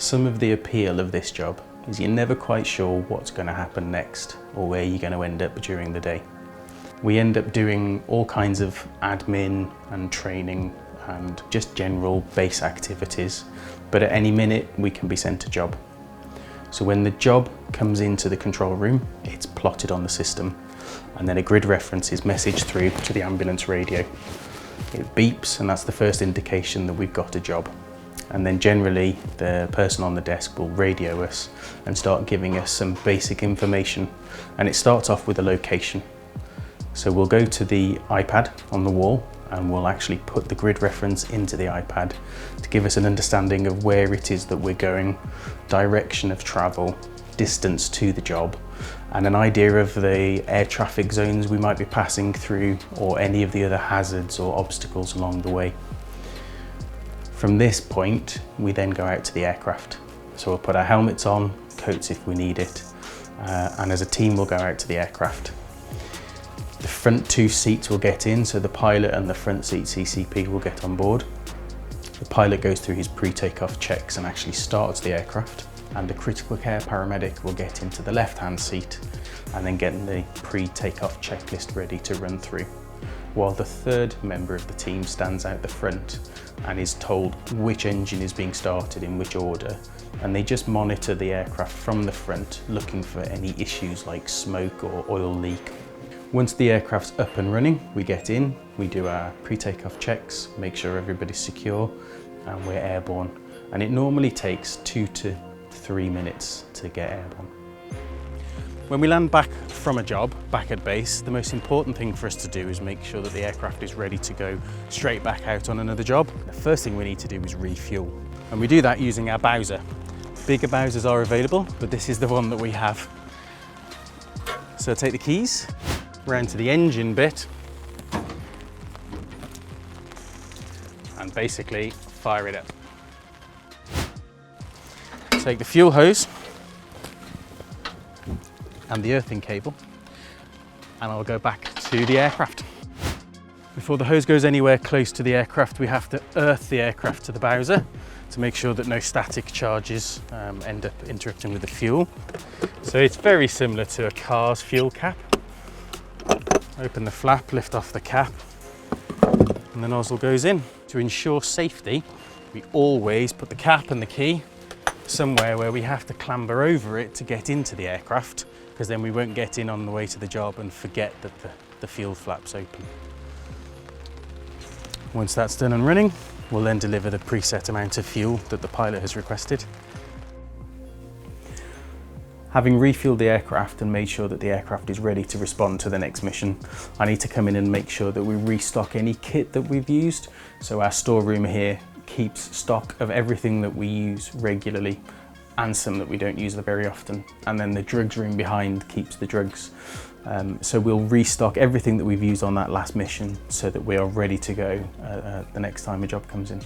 Some of the appeal of this job is you're never quite sure what's going to happen next or where you're going to end up during the day. We end up doing all kinds of admin and training and just general base activities, but at any minute we can be sent a job. So when the job comes into the control room, it's plotted on the system, and then a grid reference is messaged through to the ambulance radio. It beeps, and that's the first indication that we've got a job. And then generally the person on the desk will radio us and start giving us some basic information, and it starts off with a location. So we'll go to the iPad on the wall and we'll actually put the grid reference into the iPad to give us an understanding of where it is that we're going, direction of travel, distance to the job, and an idea of the air traffic zones we might be passing through or any of the other hazards or obstacles along the way. From this point, we then go out to the aircraft. So we'll put our helmets on, coats if we need it, and as a team we'll go out to the aircraft. The front two seats will get in, so the pilot and the front seat CCP will get on board. The pilot goes through his pre-takeoff checks and actually starts the aircraft, and the critical care paramedic will get into the left-hand seat and then get the pre-takeoff checklist ready to run through, while the third member of the team stands out the front and is told which engine is being started in which order, and they just monitor the aircraft from the front, looking for any issues like smoke or oil leak. Once the aircraft's up and running, we get in, we do our pre-takeoff checks, make sure everybody's secure, and we're airborne. And it normally takes 2 to 3 minutes to get airborne. When we land back from a job, back at base, the most important thing for us to do is make sure that the aircraft is ready to go straight back out on another job. The first thing we need to do is refuel. And we do that using our Bowser. Bigger Bowsers are available, but this is the one that we have. So take the keys, round to the engine bit, and basically fire it up. Take the fuel hose and the earthing cable, and I'll go back to the aircraft. Before the hose goes anywhere close to the aircraft, we have to earth the aircraft to the Bowser to make sure that no static charges end up interrupting with the fuel. So it's very similar to a car's fuel cap. Open the flap, lift off the cap, and the nozzle goes in. To ensure safety, we always put the cap and the key somewhere where we have to clamber over it to get into the aircraft, because then we won't get in on the way to the job and forget that the fuel flap's open. Once that's done and running, we'll then deliver the preset amount of fuel that the pilot has requested. Having refueled the aircraft and made sure that the aircraft is ready to respond to the next mission, I need to come in and make sure that we restock any kit that we've used. So our storeroom here keeps stock of everything that we use regularly and some that we don't use very often. And then the drugs room behind keeps the drugs. So we'll restock everything that we've used on that last mission so that we are ready to go the next time a job comes in.